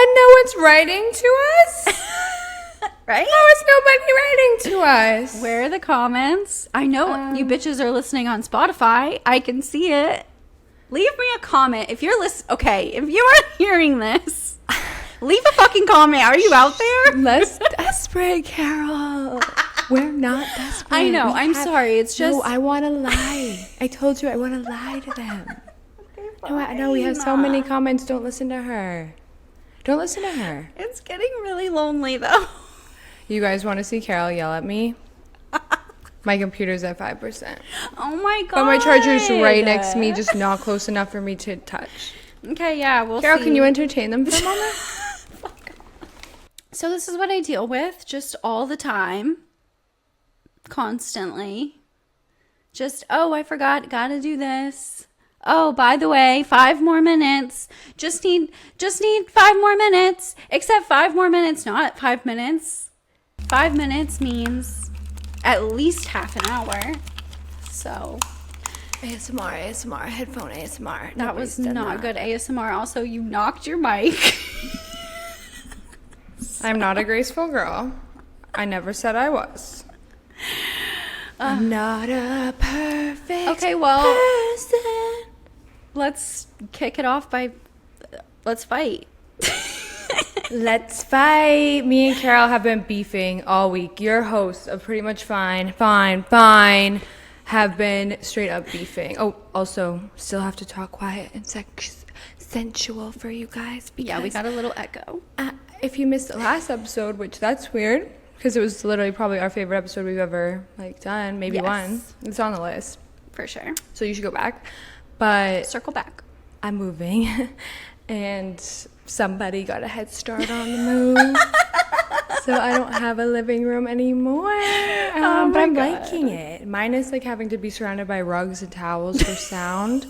And no one's writing to us? Right? How is nobody writing to us? Where are the comments? I know you bitches are listening on Spotify. I can see it. Leave me a comment if you're Okay, if you are hearing this, leave a fucking comment. Are you out there? Less desperate, Carol. We're not desperate. I know. I'm sorry. It's just... No, I want to lie. I told you I want to lie to them. Okay, No, we have so many comments. Don't listen to her. Don't listen to her. It's getting really lonely, though. You guys want to see Carol yell at me? My computer's at 5%. Oh my god. But my charger's right next to me, just not close enough for me to touch. Okay, yeah, we'll Carol, see. can you entertain them for a moment? So this is what I deal with just all the time. Constantly. Just, oh, I forgot, gotta do this. Oh, by the way, 5 more minutes. Just need 5 more minutes. Except 5 more minutes, not 5 minutes. 5 minutes means at least half an hour. So ASMR, headphone ASMR. that was not good ASMR. Also, you knocked your mic. I'm not a graceful girl. I never said I was. I'm not a perfect person. Let's kick it off by let's fight. Let's fight. Me and Carol have been beefing all week. Your hosts of Pretty Much Fine, have been straight up beefing. Oh, also, still have to talk quiet and sensual for you guys. Yeah, we got a little echo. If you missed the last episode, which that's weird, because it was literally probably our favorite episode we've ever done, maybe one. It's on the list For sure. so you should go back. But Circle back. I'm moving and somebody got a head start on the move. So I don't have a living room anymore. But I'm liking it. Minus having to be surrounded by rugs and towels for sound.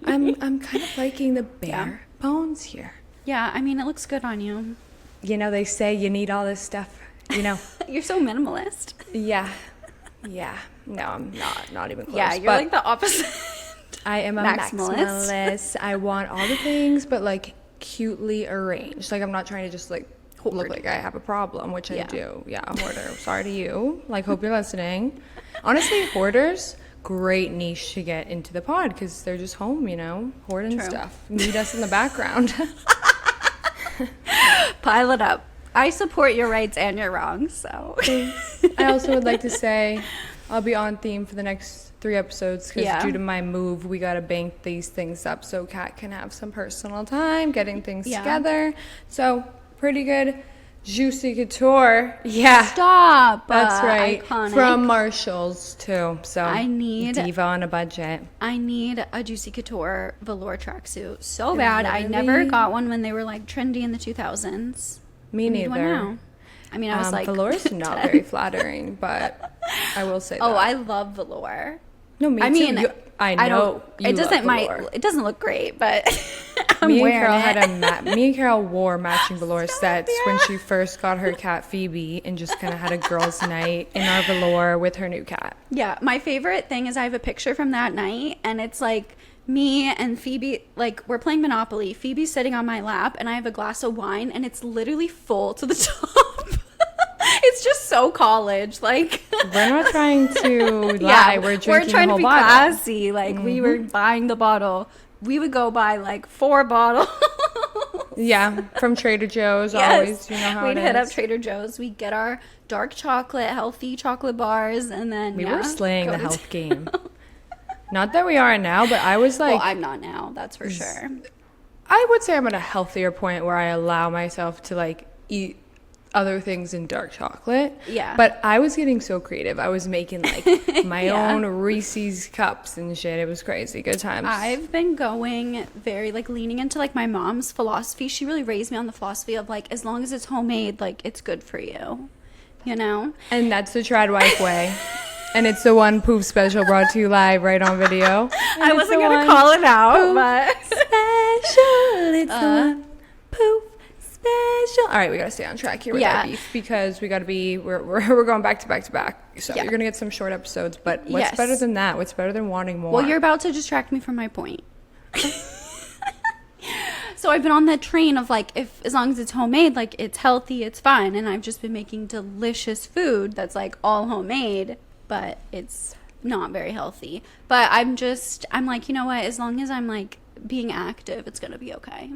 I'm kind of liking the bare bones here. Yeah, I mean, it looks good on you. You know, they say you need all this stuff, you know. You're so minimalist. Yeah. No, I'm not even close. Yeah, you're like the opposite. I am a maximalist. I want all the things, but cutely arranged. I'm not trying to just look like I have a problem, which I do. Yeah, a hoarder. Sorry to you. Hope you're listening. Honestly, hoarders, great niche to get into the pod because they're just home, hoarding stuff. Need us in the background. Pile it up. I support your rights and your wrongs, so. Thanks. I also would like to say I'll be on theme for the next 3 episodes because due to my move, we got to bank these things up so Kat can have some personal time getting things together. So, pretty good. Juicy Couture. Yeah. Stop. That's right. Iconic. From Marshall's, too. So, I need diva on a budget. I need a Juicy Couture velour tracksuit so bad. I never got one when they were trendy in the 2000s. Me neither. One now. I mean, I was velour is not very flattering, but I will say that. Oh, I love velour. No, me too. Mean, I know it doesn't look great, but me and Carol wore matching velour sets when she first got her cat Phoebe and just kind of had a girls' night in our velour with her new cat. Yeah, my favorite thing is I have a picture from that night, and it's me and Phoebe, we're playing Monopoly. Phoebe's sitting on my lap, and I have a glass of wine, and it's literally full to the top. It's just so college. We're not trying to lie. We're drinking we're trying the whole to be bottle. classy. We were buying the bottle. We would go buy 4 bottles. Yeah, from Trader Joe's. Always, you know how we'd hit up Trader Joe's. We'd get our dark chocolate, healthy chocolate bars, and then we were slaying the health game. Not that we are now, but I was well, I'm not now. That's for sure. I would say I'm at a healthier point where I allow myself to eat other things in dark chocolate. Yeah. But I was getting so creative. I was making my own Reese's cups and shit. It was crazy. Good times. I've been going very leaning into my mom's philosophy. She really raised me on the philosophy of as long as it's homemade, it's good for you. You know? And that's the Trad Wife way. And it's the One Poof special brought to you live right on video. I wasn't going to call it out, but special. It's the One Poof special. All right, we got to stay on track here with our beef because we got to be, we're going back to back to back. So you're going to get some short episodes, but what's better than that? What's better than wanting more? Well, you're about to distract me from my point. So I've been on that train of like, if as long as it's homemade, like it's healthy, it's fine. And I've just been making delicious food that's like all homemade, but it's not very healthy. But I'm like, you know what? As long as I'm like being active, it's gonna be okay.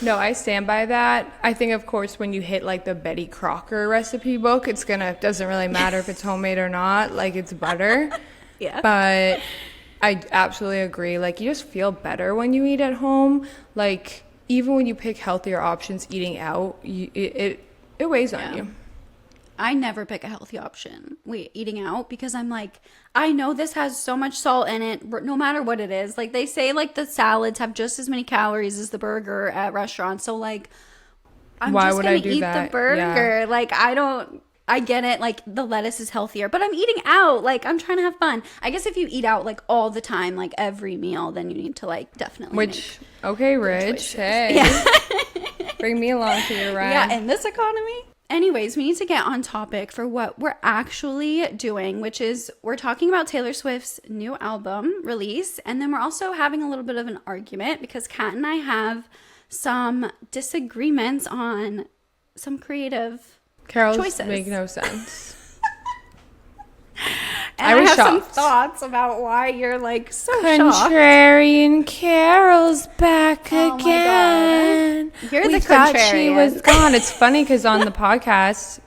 No, I stand by that. I think, of course, when you hit like the Betty Crocker recipe book, doesn't really matter if it's homemade or not. Like, it's butter. Yeah. But I absolutely agree. Like, you just feel better when you eat at home. Like, even when you pick healthier options, eating out, it weighs on you. I never pick a healthy option eating out, because I'm like, I know this has so much salt in it, no matter what it is. Like, they say like the salads have just as many calories as the burger at restaurants. So like, Why just gonna eat the burger. Yeah. Like, I get it. Like, the lettuce is healthier, but I'm eating out. Like, I'm trying to have fun. I guess if you eat out like all the time, like every meal, then you need to like definitely okay, Rich. Hey. Yeah. Bring me along for your ride. Yeah, in this economy. Anyways, we need to get on topic for what we're actually doing, which is we're talking about Taylor Swift's new album release. And then we're also having a little bit of an argument because Kat and I have some disagreements on some creative choices. Make no sense. And I have some thoughts about why you're like so Contrarian shocked. Carol's back again. You're we the thought contrarian. She was gone. It's funny because on the podcast,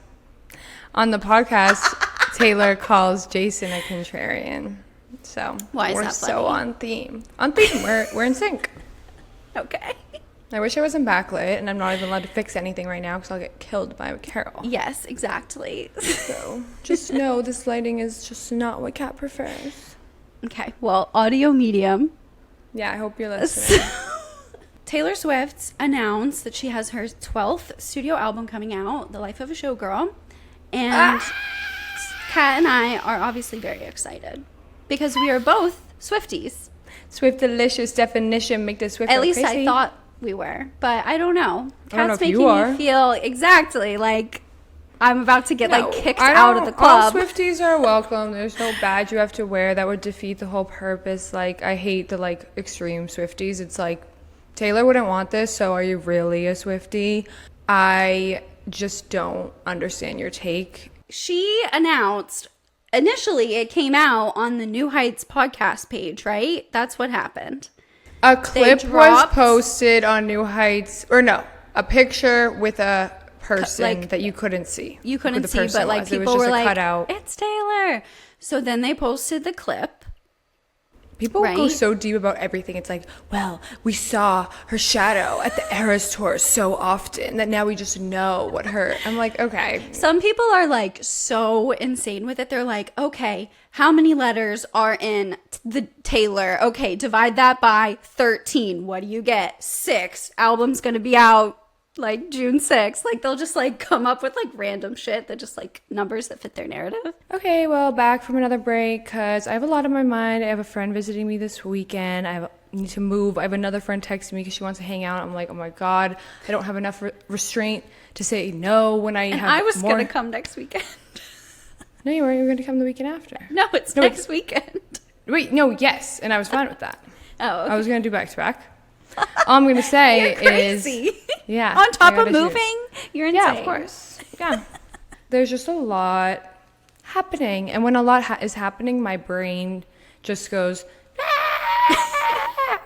Taylor calls Jason a contrarian. So why is we're that funny? so on theme. We're in sync. Okay. I wish I wasn't backlit, and I'm not even allowed to fix anything right now because I'll get killed by Carol. Yes, exactly. So just know this lighting is just not what Kat prefers. Okay, well, audio medium. Yeah, I hope you're listening. Taylor Swift announced that she has her 12th studio album coming out, The Life of a Showgirl. And Kat and I are obviously very excited because we are both Swifties. Swift-delicious definition, make the Swift At least crazy. I thought we were, but I don't know. Kat's making me feel exactly like I'm about to get kicked out of the club. All Swifties are welcome. There's no badge you have to wear. That would defeat the whole purpose. Like, I hate the extreme Swifties. It's like, Taylor wouldn't want this, so are you really a Swiftie? I just don't understand your take. She announced, initially it came out on the New Heights podcast page, right? That's what happened. A clip was posted on New Heights, or no, a picture with a person that you couldn't see. You couldn't see, but like people were like, cutout. It's Taylor. So then they posted the clip. People go so deep about everything. It's like, well, we saw her shadow at the Eras Tour so often that now we just know what her... I'm like, okay. Some people are like so insane with it. They're like, okay, how many letters are in the Taylor? Okay, divide that by 13. What do you get? 6. Album's going to be out like June 6th. Like, they'll just like come up with like random shit that just like numbers that fit their narrative. Okay, well, back from another break because I have a lot on my mind. I have a friend visiting me this weekend. I need to move. I have another friend texting me because she wants to hang out. I'm like, oh my God, I don't have enough restraint to say no when I have more. I was going to come next weekend. No, you weren't. You were going to come the weekend after. No, it's next weekend. Wait, no, yes. And I was fine with that. Oh, okay. I was going to do back-to-back. All I'm going to say is... Yeah. On top of moving, you're insane. Yeah, of course. Yeah. There's just a lot happening. And when a lot is happening, my brain just goes...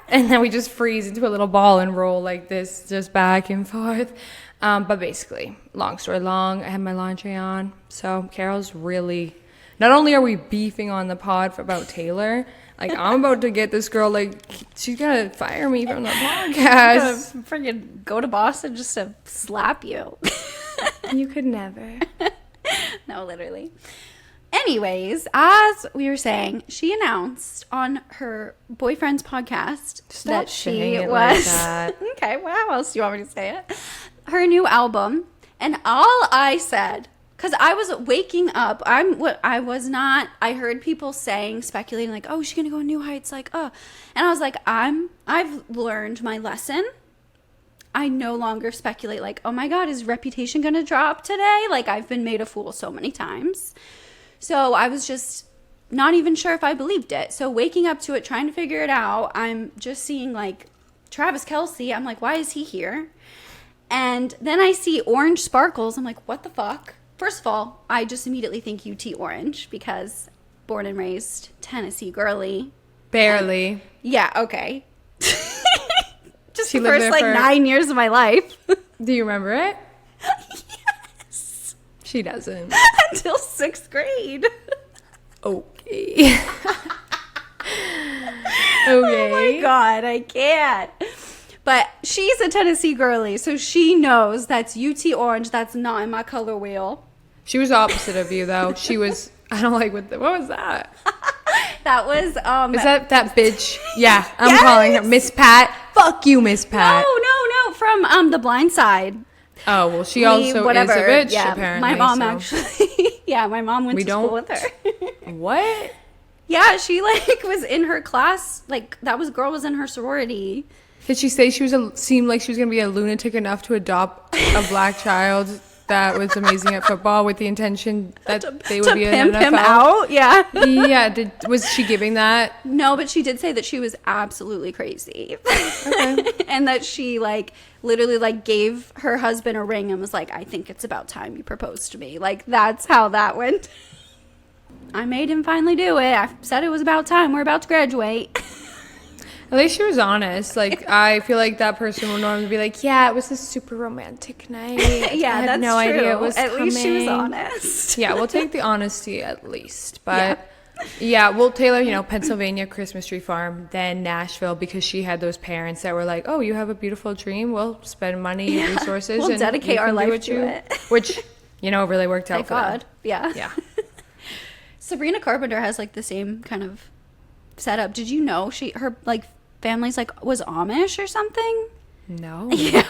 and then we just freeze into a little ball and roll like this, just back and forth. But basically, long story long, I had my laundry on. So Carol's really... Not only are we beefing on the pod about Taylor... Like, I'm about to get this girl, like, she's going to fire me from the podcast. I'm freaking go to Boston just to slap you. You could never. No, literally. Anyways, as we were saying, she announced on her boyfriend's podcast that she was... Like that. Okay, well, how else do you want me to say it? Her new album. And all I said... Because I was waking up, I heard people speculating, like, oh, she's going to go on New Heights, like, oh. And I was like, I've learned my lesson. I no longer speculate, like, oh my God, is Reputation going to drop today? Like, I've been made a fool so many times. So I was just not even sure if I believed it. So waking up to it, trying to figure it out, I'm just seeing, like, Travis Kelce. I'm like, why is he here? And then I see orange sparkles. I'm like, what the fuck? First of all, I just immediately think UT Orange because born and raised Tennessee girly. Barely. Yeah, okay. Just She the lived first there like for- 9 years of my life. Do you remember it? Yes. She doesn't. Until 6th grade. Okay. Okay. Oh my God, I can't. But she's a Tennessee girly, so she knows that's UT Orange. That's not in my color wheel. She was opposite of you, though. She was, I don't like what was that? That was, Is that bitch? Yeah, I'm Yes! calling her Miss Pat. Fuck you, Miss Pat. No, from The Blind Side. Oh, well, she also is a bitch, yeah, apparently. my mom so. actually, yeah, my mom went We to school don't- with her. What? Yeah, she like was in her class, like girl was in her sorority. Did she say seemed like she was going to be a lunatic enough to adopt a black child that was amazing at football with the intention that they would be in pimp NFL? him out, yeah. Yeah, was she giving that? No, but she did say that she was absolutely crazy. Okay. And that she like literally like gave her husband a ring and was like, I think it's about time you propose to me. Like that's how that went. I made him finally do it. I said it was about time. We're about to graduate. At least she was honest. Like, I feel like that person would normally be like, yeah, it was a super romantic night. Yeah, I had that's no true. idea it was At coming. least she was honest. Yeah, we'll take the honesty at least. But yeah, well, Taylor, Pennsylvania, Christmas Tree Farm, then Nashville, because she had those parents that were like, oh, you have a beautiful dream. We'll spend money and resources. We'll and dedicate you our can do life what to you-" it. Which, really worked out Thank for them. God. Yeah. Yeah. Sabrina Carpenter has like the same kind of setup. Did you know her like family's like was Amish or something? No. Yeah.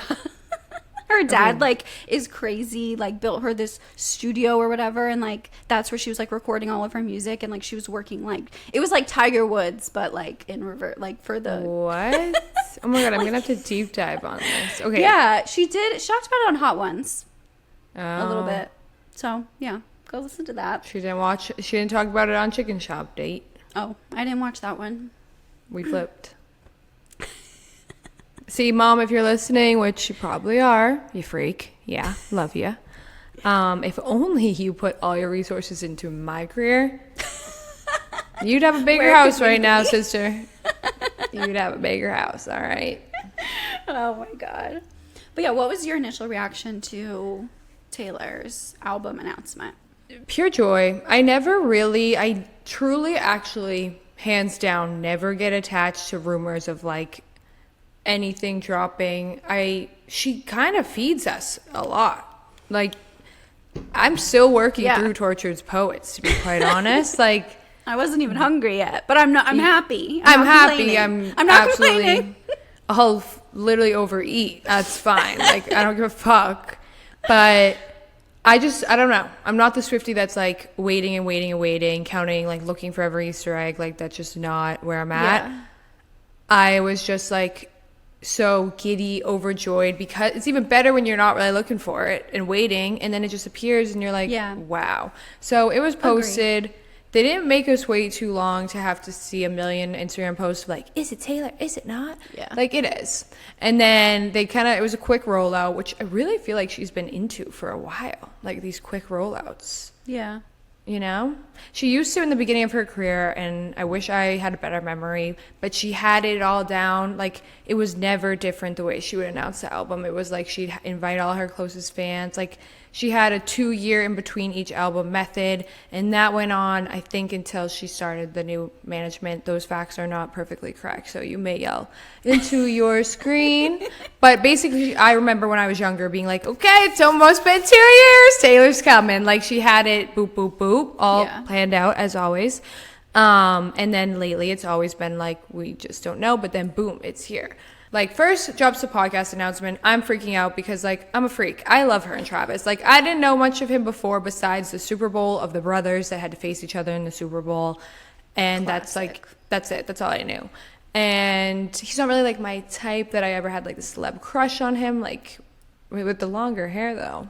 Her dad like is crazy, like built her this studio or whatever, and like that's where she was like recording all of her music, and like she was working like it was like Tiger Woods but like in revert, like for the What? Oh my God, I'm gonna have to deep dive on this. Okay. Yeah, she talked about it on Hot Ones a little Oh. bit. So yeah, go listen to that. She didn't talk about it on Chicken Shop Date. Oh, I didn't watch that one. We flipped. See, Mom, if you're listening, which you probably are, you freak. Yeah, love you. If only you put all your resources into my career, you'd have a bigger Where house could we right now, be? sister. You'd have a bigger house, all right? Oh my God. But yeah, what was your initial reaction to Taylor's album announcement? Pure joy. I truly, actually, hands down, never get attached to rumors of like anything dropping. She kind of feeds us a lot. Like, I'm still working through Tortured Poets, to be quite honest. Like, I wasn't even hungry yet, but I'm happy. I'm not happy. complaining. I'm not absolutely. complaining. I'll literally overeat. That's fine. Like, I don't give a fuck. But I don't know. I'm not the Swiftie that's like waiting and waiting and waiting, counting, like looking for every Easter egg. Like, that's just not where I'm at. Yeah. I was just like so giddy, overjoyed, because it's even better when you're not really looking for it and waiting, and then it just appears and you're like, wow. So it was posted. Agreed. They didn't make us wait too long to have to see a million Instagram posts of like, is it Taylor? Is it not? Yeah. Like, it is. And then it was a quick rollout, which I really feel like she's been into for a while. Like, these quick rollouts. Yeah. She used to in the beginning of her career, and I wish I had a better memory, but she had it all down. Like, it was never different the way she would announce the album. It was like she'd invite all her closest fans. Like, she had a 2-year in between each album method, and that went on, I think, until she started the new management. Those facts are not perfectly correct, so you may yell into your screen. But basically, I remember when I was younger being like, okay, it's almost been 2 years. Taylor's coming. Like, she had it boop, boop, boop, all planned out as always. And then lately it's always been like, we just don't know, but then boom, it's here. Like, first drops the podcast announcement. I'm freaking out because, like, I'm a freak. I love her and Travis. Like, I didn't know much of him before besides the Super Bowl of the brothers that had to face each other in the Super Bowl. And Classic. that's it. That's all I knew. And he's not really, like, my type that I ever had, like, the celeb crush on him. Like, with the longer hair, though.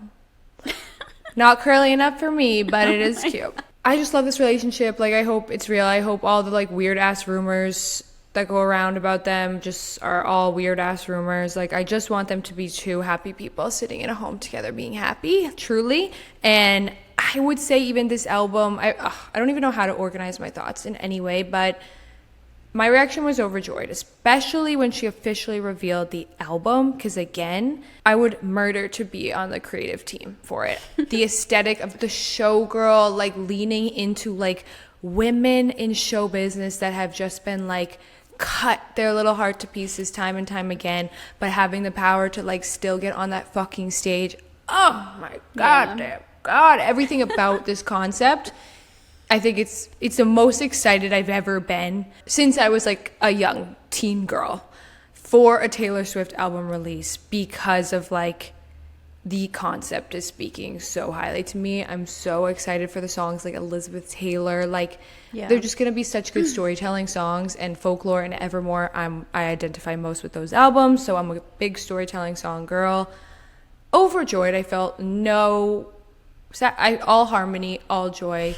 Not curly enough for me, but it is cute. I just love this relationship. Like, I hope it's real. I hope all the, like, weird-ass rumors that go around about them just are all weird ass rumors. Like, I just want them to be two happy people sitting in a home together being happy, truly. And I would say even this album, I don't even know how to organize my thoughts in any way, but my reaction was overjoyed, especially when she officially revealed the album, because again, I would murder to be on the creative team for it. The aesthetic of the Showgirl, like leaning into like women in show business that have just been like cut their little heart to pieces time and time again, but having the power to like still get on that fucking stage. Oh my goddamn God, everything about this concept. I think it's the most excited I've ever been since I was like a young teen girl for a Taylor Swift album release, because of like the concept is speaking so highly to me. I'm so excited for the songs like Elizabeth Taylor. Like, they're just going to be such good storytelling songs, and Folklore and Evermore, I identify most with those albums. So I'm a big storytelling song girl. Overjoyed. I felt all harmony, all joy.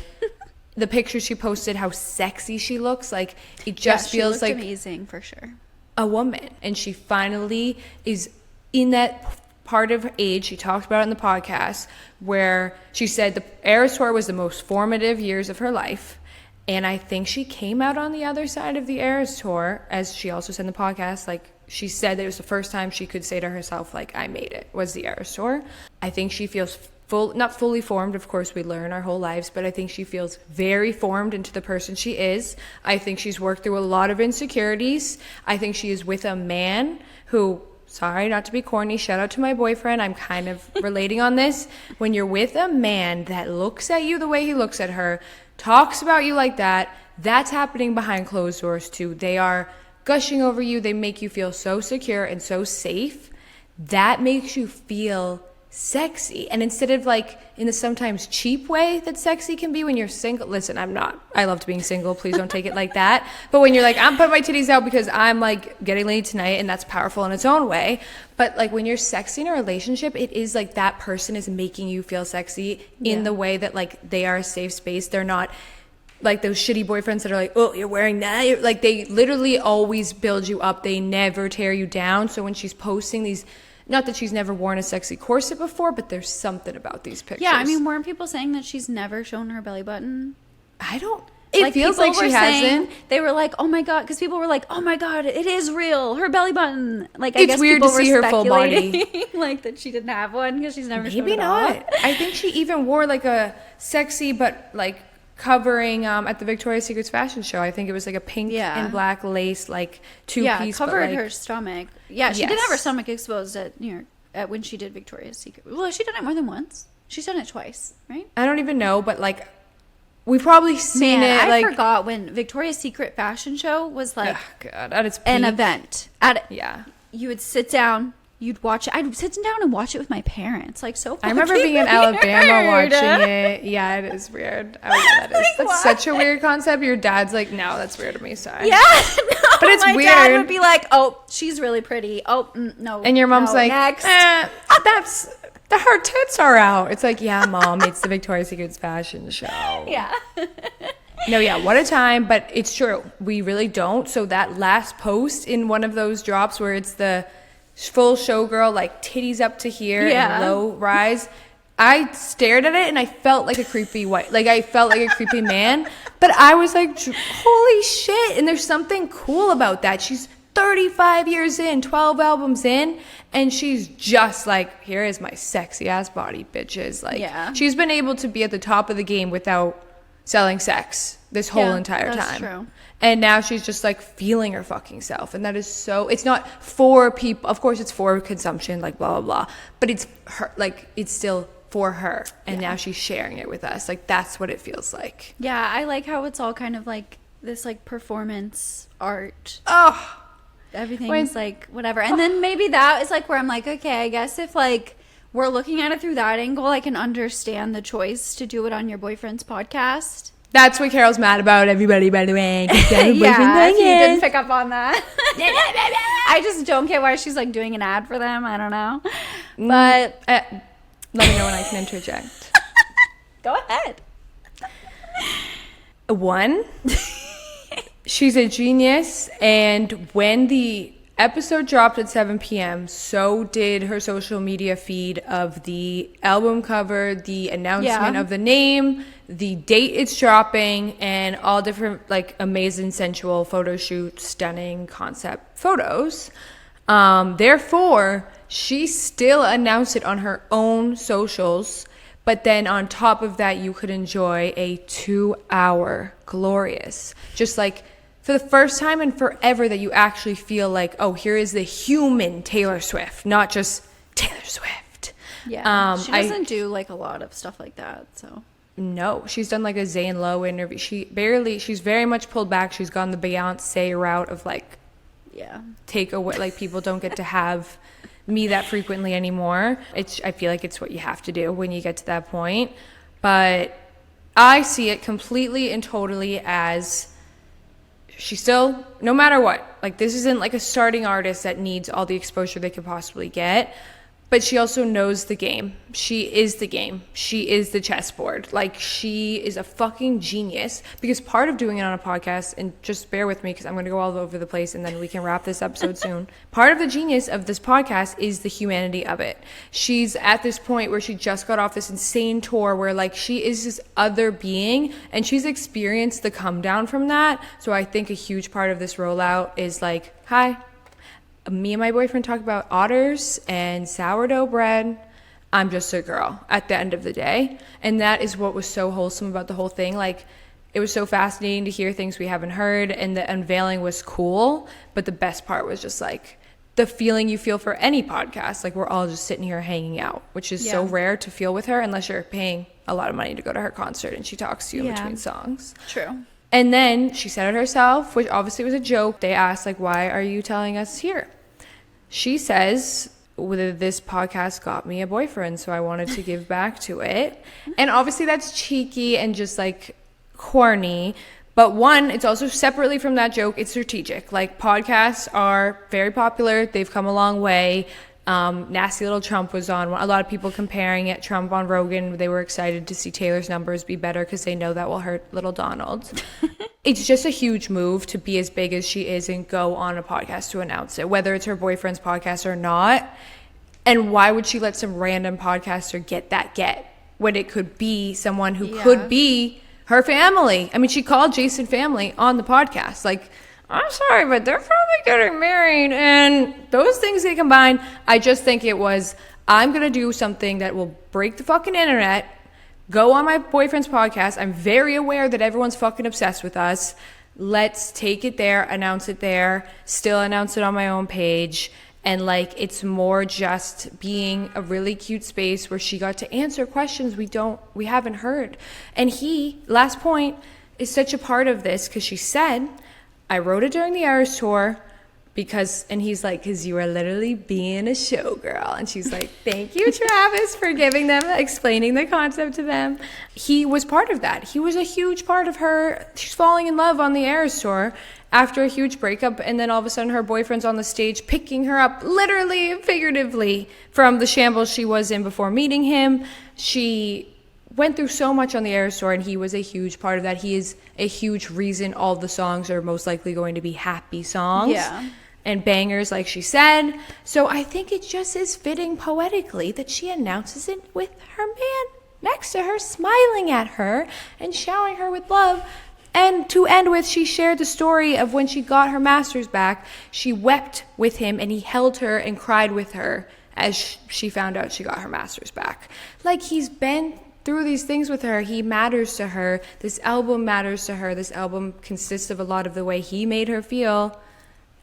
The picture she posted, how sexy she looks, like it just feels like amazing for sure. A woman. And she finally is in that part of age, she talked about it in the podcast, where she said the Eras Tour was the most formative years of her life. And I think she came out on the other side of the Eras Tour, as she also said in the podcast, like she said that it was the first time she could say to herself, like, I made it, was the Eras Tour. I think she feels not fully formed, of course we learn our whole lives, but I think she feels very formed into the person she is. I think she's worked through a lot of insecurities. I think she is with a man who, sorry not to be corny, shout out to my boyfriend, I'm kind of relating on this. When you're with a man that looks at you the way he looks at her, talks about you like that, that's happening behind closed doors too. They are gushing over you. They make you feel so secure and so safe. That makes you feel sexy. And instead of like in the sometimes cheap way that sexy can be when you're single, listen, I loved being single, please don't take it like that, but when you're like, I'm putting my titties out because I'm like getting laid tonight, and that's powerful in its own way, but like when you're sexy in a relationship, it is like that person is making you feel sexy in the way that like they are a safe space. They're not like those shitty boyfriends that are like, oh, you're wearing that, like they literally always build you up, they never tear you down. So when she's posting these, not that she's never worn a sexy corset before, but there's something about these pictures. Yeah, I mean, weren't people saying that she's never shown her belly button? It feels like she hasn't. They were like, oh my God, because people were like, oh my God, it is real, her belly button. Like, I it's guess weird to see her full body. Like that she didn't have one because she's never shown it. Maybe not. I think she even wore like a sexy but like covering at the Victoria's Secret's fashion show. I think it was like a pink and black lace like two-piece. Covered her stomach. Yeah, she did have her stomach exposed at New York when she did Victoria's Secret. Well, she done it more than once. She's done it twice, right? I don't even know, but like we've probably seen it. I like, forgot when Victoria's Secret fashion show was like at its peak. An event. You would sit down. You'd watch it. I'd sit down and watch it with my parents. Like, so I remember being in Alabama watching it. Yeah, it is weird. That's such a weird concept. Your dad's like, no, that's weird to me. Sorry. Yeah, no, but it's my weird. My dad would be like, oh, she's really pretty. Oh, no. And your mom's like, next. Her tits are out. It's like, yeah, Mom, it's the Victoria's Secret's fashion show. Yeah. No, yeah, what a time. But it's true. We really don't. So that last post in one of those drops where it's the full Showgirl, like titties up to here and low rise, I stared at it and I felt like a creepy man, but I was like, holy shit. And there's something cool about that. She's 35 years in, 12 albums in, and she's just like, here is my sexy ass body, bitches. Like, she's been able to be at the top of the game without selling sex this whole entire time. That's true. And now she's just like feeling her fucking self. And that is so, it's not for people. Of course it's for consumption, like blah, blah, blah. But it's her, like, it's still for her. And now she's sharing it with us. Like, that's what it feels like. Yeah. I like how it's all kind of like this like performance art. Oh, everything's like whatever. And then maybe that is like where I'm like, okay, I guess if like we're looking at it through that angle, I can understand the choice to do it on your boyfriend's podcast. That's what Carol's mad about, everybody, by the way. Yeah, if you didn't pick up on that. I just don't get why she's like doing an ad for them. I don't know. But let me know when I can interject. Go ahead. One, She's a genius, and when the episode dropped at 7 p.m., so did her social media feed of the album cover, the announcement of the name, the date it's dropping, and all different like amazing sensual photo shoot, stunning concept photos. Therefore, she still announced it on her own socials, but then on top of that, you could enjoy a 2-hour glorious, just like for the first time in forever, that you actually feel like, oh, here is the human Taylor Swift, not just Taylor Swift. Yeah, she doesn't do like a lot of stuff like that, so. No, she's done like a Zane Lowe interview. She's very much pulled back. She's gone the Beyonce route of like, take away, like people don't get to have me that frequently anymore. I feel like it's what you have to do when you get to that point. But I see it completely and totally as she still, no matter what, like this isn't like a starting artist that needs all the exposure they could possibly get, but she also knows the game. She is the game. She is the chessboard. Like, she is a fucking genius, because part of doing it on a podcast, and just bear with me because I'm going to go all over the place and then we can wrap this episode soon. Part of the genius of this podcast is the humanity of it. She's at this point where she just got off this insane tour where like she is this other being, and she's experienced the come down from that. So I think a huge part of this rollout is like, hi, me and my boyfriend talk about otters and sourdough bread. I'm just a girl at the end of the day. And that is what was so wholesome about the whole thing. Like, it was so fascinating to hear things we haven't heard, and the unveiling was cool. But the best part was just like the feeling you feel for any podcast. Like, we're all just sitting here hanging out, which is so rare to feel with her unless you're paying a lot of money to go to her concert and she talks to you in between songs. True. And then she said it herself, which obviously was a joke. They asked, like, why are you telling us here? She says, this podcast got me a boyfriend, so I wanted to give back to it. And obviously that's cheeky and just, like, corny. But one, it's also separately from that joke, it's strategic. Like, podcasts are very popular. They've come a long way. Nasty Little Trump was on. A lot of people comparing it. Trump on Rogan, they were excited to see Taylor's numbers be better because they know that will hurt little Donald. It's just a huge move to be as big as she is and go on a podcast to announce it, whether it's her boyfriend's podcast or not. And why would she let some random podcaster get when it could be someone who could be her family? I mean, she called Jason family on the podcast. Like, I'm sorry, but they're probably getting married. And those things they combine, I just think it was, I'm going to do something that will break the fucking internet, go on my boyfriend's podcast. I'm very aware that everyone's fucking obsessed with us. Let's take it there, announce it there, still announce it on my own page. And like, it's more just being a really cute space where she got to answer questions we haven't heard. And last point, is such a part of this, because she said, I wrote it during the Eras tour and he's like, because you are literally being a showgirl. And she's like, thank you, Travis, for explaining the concept to them. He was part of that. He was a huge part of her. She's falling in love on the Eras tour after a huge breakup. And then all of a sudden her boyfriend's on the stage picking her up, literally and figuratively, from the shambles she was in before meeting him. She went through so much on the Eras tour, and he was a huge part of that. He is a huge reason all the songs are most likely going to be happy songs. Yeah. And bangers, like she said. So I think it just is fitting poetically that she announces it with her man next to her, smiling at her and showering her with love. And to end with, she shared the story of when she got her master's back. She wept with him, and he held her and cried with her as she found out she got her master's back. Like, he's been through these things with her. He matters to her. This album matters to her. This album consists of a lot of the way he made her feel.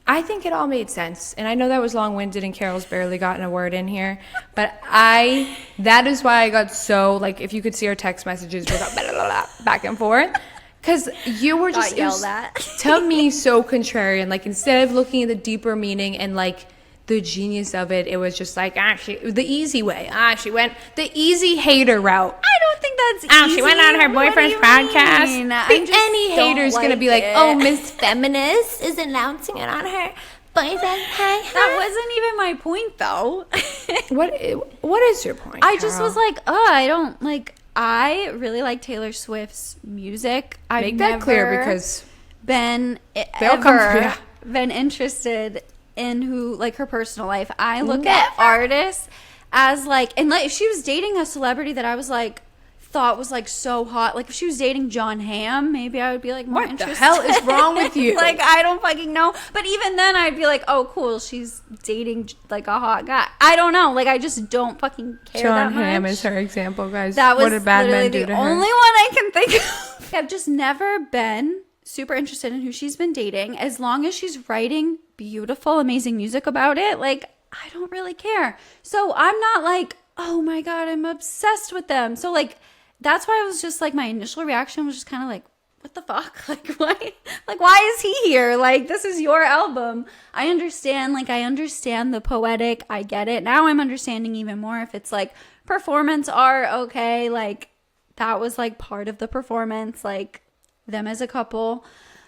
I think it all made sense. And I know that was long-winded and Carol's barely gotten a word in here. But that is why I got so, like, if you could see our text messages, we got blah, blah, blah, back and forth. Because you were just, yelled at. To me, so contrarian. Like, instead of looking at the deeper meaning and, like, the genius of it, it was just like, the easy way. She went the easy hater route. I don't think that's easy. She went on her boyfriend's podcast. Any hater's going to be like, oh, Miss Feminist is announcing it on her boyfriend. That wasn't even my point, though. What is your point, I just was like, I really like Taylor Swift's music. Make that clear, because been been interested in who, like, her personal life. I look at artists as like, and like if she was dating a celebrity that I was like thought was like so hot, like if she was dating John Hamm, maybe I would be like more interested. What the hell is wrong with you? Like, I don't fucking know. But even then I'd be like, oh cool, she's dating like a hot guy. I don't know, like I just don't fucking care that much. John Hamm is her example, guys. That was what did bad literally men do the to her? only one I can think of. I've just never been super interested in who she's been dating, as long as she's writing beautiful, amazing music about it. Like, I don't really care. So I'm not like, oh my God, I'm obsessed with them. So like, that's why I was just like, my initial reaction was just kind of like, what the fuck? Like, why is he here? Like, this is your album. I understand the poetic. I get it. Now I'm understanding even more if it's like performance art. Okay. Like, that was like part of the performance, like them as a couple.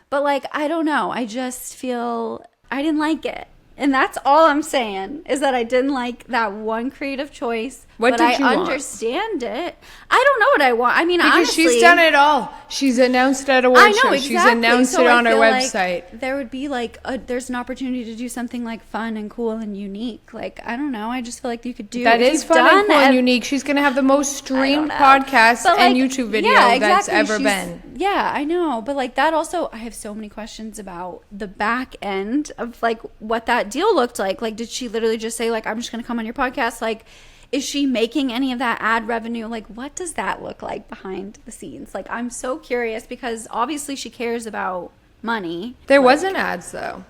But like, I don't know. I just feel I didn't like it. And that's all I'm saying, is that I didn't like that one creative choice. What did you want? I understand it. I don't know what I want. I mean, because honestly, she's done it all. She's announced it at award shows. Exactly. She's announced it on her website. Like there would be like there's an opportunity to do something like fun and cool and unique. Like, I don't know. I just feel like you could do that. Is fun and cool and unique. She's gonna have the most streamed podcast and YouTube video that's ever been. Yeah, I know. But like that also, I have so many questions about the back end of like what that deal looked like. Like, did she literally just say like, I'm just gonna come on your podcast? Like, is she making any of that ad revenue? Like, what does that look like behind the scenes? Like, I'm so curious, because obviously she cares about money. There wasn't ads though.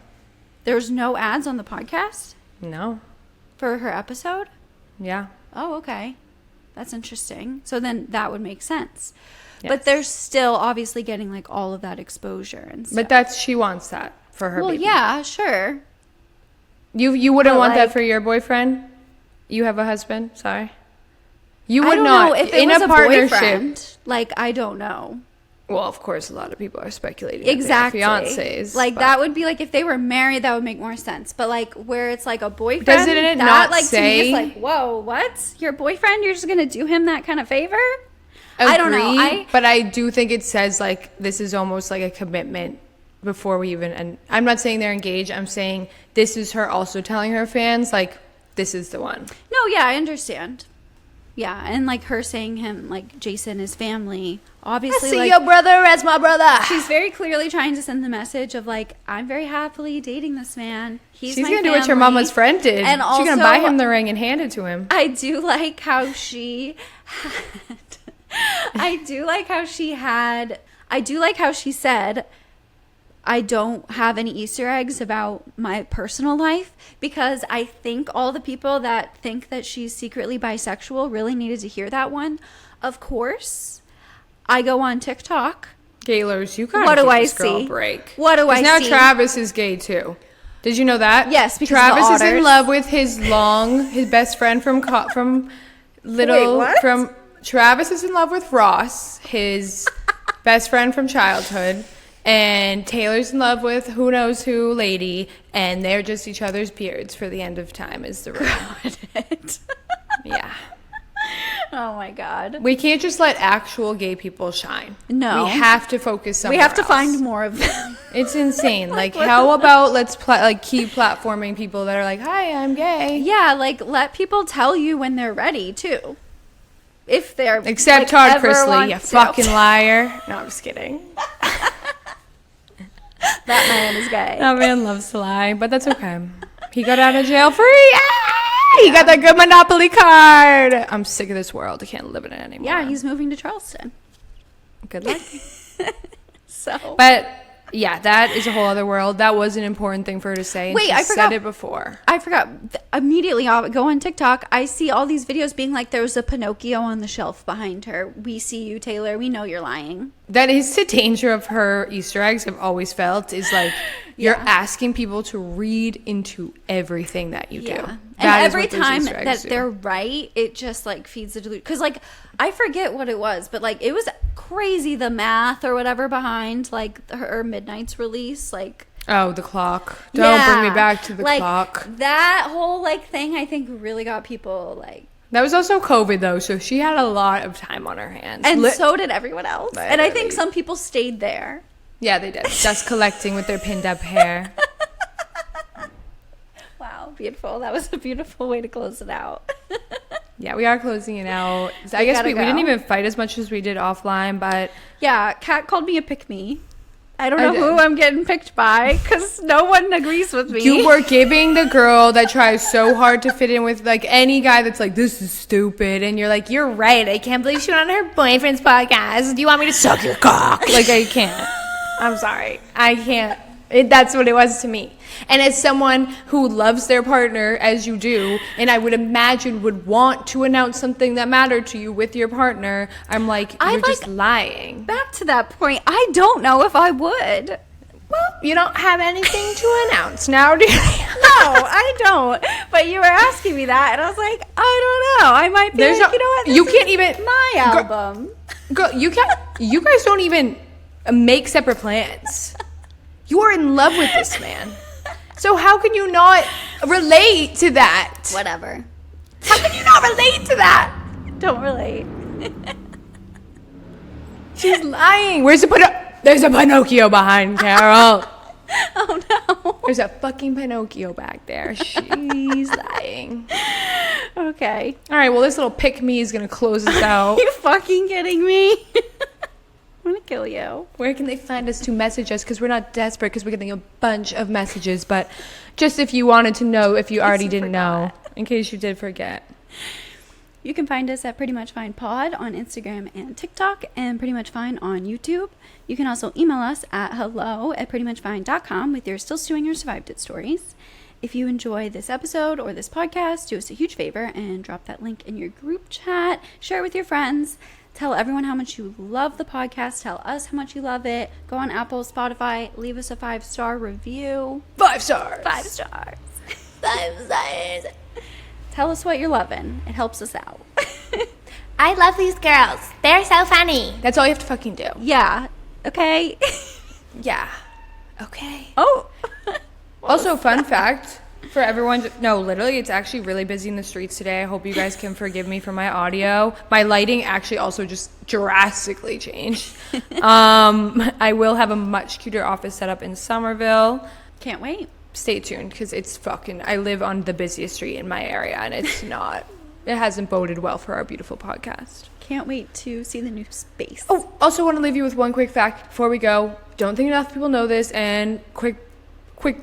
There's no ads on the podcast? No. For her episode? Yeah. Oh, okay. That's interesting. So then that would make sense. Yes. But they're still obviously getting like all of that exposure and stuff. But she wants that for her baby. Yeah, sure. You wouldn't want that for your boyfriend? You have a husband? Sorry. You would not know if it in was a partnership. Boyfriend, like, I don't know. Well, of course, a lot of people are speculating. Exactly. Fiancés. Like, that would be like, if they were married, that would make more sense. But like, where it's like a boyfriend, doesn't it that, not like, say? To me, it's like, whoa, what? Your boyfriend? You're just gonna do him that kind of favor? Agreed, I don't know. But I do think it says like this is almost like a commitment before we even. And I'm not saying they're engaged. I'm saying this is her also telling her fans like, this is the one. No, yeah, I understand. Yeah, and like her saying him, like Jason is family. Obviously, I see like, your brother as my brother. She's very clearly trying to send the message of like, I'm very happily dating this man. She's gonna do what your mama's friend did. And also, she's gonna buy him the ring and hand it to him. I do like how she had. I do like how she said, I don't have any Easter eggs about my personal life, because I think all the people that think that she's secretly bisexual really needed to hear that one. Of course, I go on TikTok. Gaylors, you gotta what give do I this girl see? A break. What do I now see? Now Travis is gay too. Did you know that? Yes, because Travis of the is in love with his best friend Travis is in love with Ross, his best friend from childhood. And Taylor's in love with who knows who lady, and they're just each other's beards for the end of time is the rule. Yeah. Oh my God. We can't just let actual gay people shine. No. We have to focus somewhere We have to else. find more of them. It's insane. Like, how about let's keep platforming people that are like, hi, I'm gay. Yeah, like, let people tell you when they're ready, too. If they're Except Todd Chrisley, you fucking liar. No, I'm just kidding. That man is gay. That man loves to lie, but that's okay. He got out of jail free. He got that good Monopoly card. I'm sick of this world. I can't live in it anymore. Yeah, he's moving to Charleston. Good luck. So, but yeah, that is a whole other world. That was an important thing for her to say. And wait, I forgot. Said it before. I forgot. Immediately, I'll go on TikTok. I see all these videos being like, there was a Pinocchio on the shelf behind her. We see you, Taylor. We know you're lying. That is the danger of her Easter eggs. I've always felt is like you're asking people to read into everything that you do. And every time that they're right, it just like feeds the delusion. Because like I forget what it was, but like it was crazy, the math or whatever behind like her Midnight's release, like. Oh, the clock. Don't bring me back to the clock. That whole like thing, I think really got people like. That was also COVID though, so she had a lot of time on her hands. And so did everyone else. And I think some people stayed there. Yeah, they did. Dust collecting with their pinned up hair. Wow, beautiful. That was a beautiful way to close it out. Yeah, we are closing it out. So I guess we didn't even fight as much as we did offline, but... Yeah, Kat called me a pick-me. I don't know who I'm getting picked by, because no one agrees with me. You were giving the girl that tries so hard to fit in with, like, any guy that's like, this is stupid. And you're like, you're right. I can't believe she went on her boyfriend's podcast. Do you want me to suck your cock? Like, I can't. I'm sorry. I can't. That's what it was to me. And as someone who loves their partner, as you do, and I would imagine would want to announce something that mattered to you with your partner, I'm like, you're just lying. Back to that point, I don't know if I would. Well, you don't have anything to announce now, do you? No, I don't. But you were asking me that, and I was like, I don't know. I might be like, you know what? You can't even... My album. Girl, you can't... You guys don't even make separate plans. You are in love with this man. So how can you not relate to that? Whatever. How can you not relate to that? Don't relate. She's lying. There's a Pinocchio behind Carol. Oh, no. There's a fucking Pinocchio back there. She's lying. Okay. All right, well, this little pick-me is going to close us out. Are you fucking kidding me? I'm going to kill you. Where can they find us to message us? Because we're not desperate because we're getting a bunch of messages. But just if you wanted to know, if you already didn't know, in case you did forget. You can find us at Pretty Much Fine Pod on Instagram and TikTok, and Pretty Much Fine on YouTube. You can also email us at hello@prettymuchfine.com with your still stewing or survived it stories. If you enjoy this episode or this podcast, do us a huge favor and drop that link in your group chat. Share it with your friends. Tell everyone how much you love the podcast. Tell us how much you love it. Go on Apple, Spotify. Leave us a 5-star review. 5 stars. 5 stars. 5 stars. Tell us what you're loving. It helps us out. I love these girls. They're so funny. That's all you have to fucking do. Yeah. Okay. Yeah. Okay. Oh. Also, fun fact for everyone. No, literally, it's actually really busy in the streets today. I hope you guys can forgive me for my audio. My lighting actually also just drastically changed. I will have a much cuter office set up in Somerville. Can't wait. Stay tuned because it's fucking... I live on the busiest street in my area and it's not... It hasn't boded well for our beautiful podcast. Can't wait to see the new space. Oh, also want to leave you with one quick fact before we go. Don't think enough people know this, and quick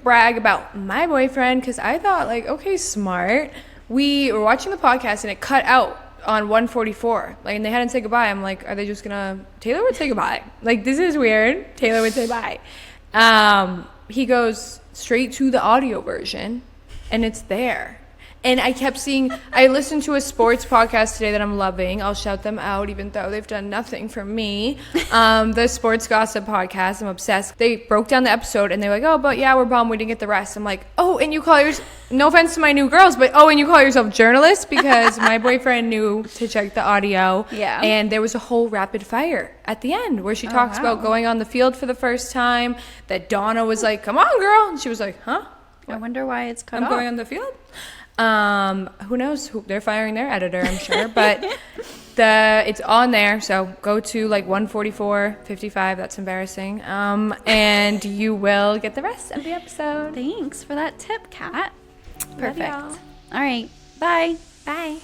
brag about my boyfriend, because I thought, like, okay, smart. We were watching the podcast and it cut out on 144, like, and they hadn't said goodbye. I'm like, are they just gonna... Taylor would say goodbye. Like, this is weird. Taylor would say bye. He goes straight to the audio version and it's there. And I kept seeing, I listened to a sports podcast today that I'm loving. I'll shout them out even though they've done nothing for me. The Sports Gossip Podcast, I'm obsessed. They broke down the episode and they're like, oh, but yeah, we're bummed we didn't get the rest. I'm like, oh, and you call yours, no offense to my new girls, but oh, and you call yourself journalist? Because my boyfriend knew to check the audio. Yeah. And there was a whole rapid fire at the end where she talks about going on the field for the first time, that Donna was like, come on, girl. And she was like, huh? I wonder why it's cut off. I'm going on the field? Who knows? They're firing their editor, I'm sure. But it's on there, so go to like 144:55. That's embarrassing. And you will get the rest of the episode. Thanks for that tip, Kat. Perfect. Love y'all. All right. Bye. Bye.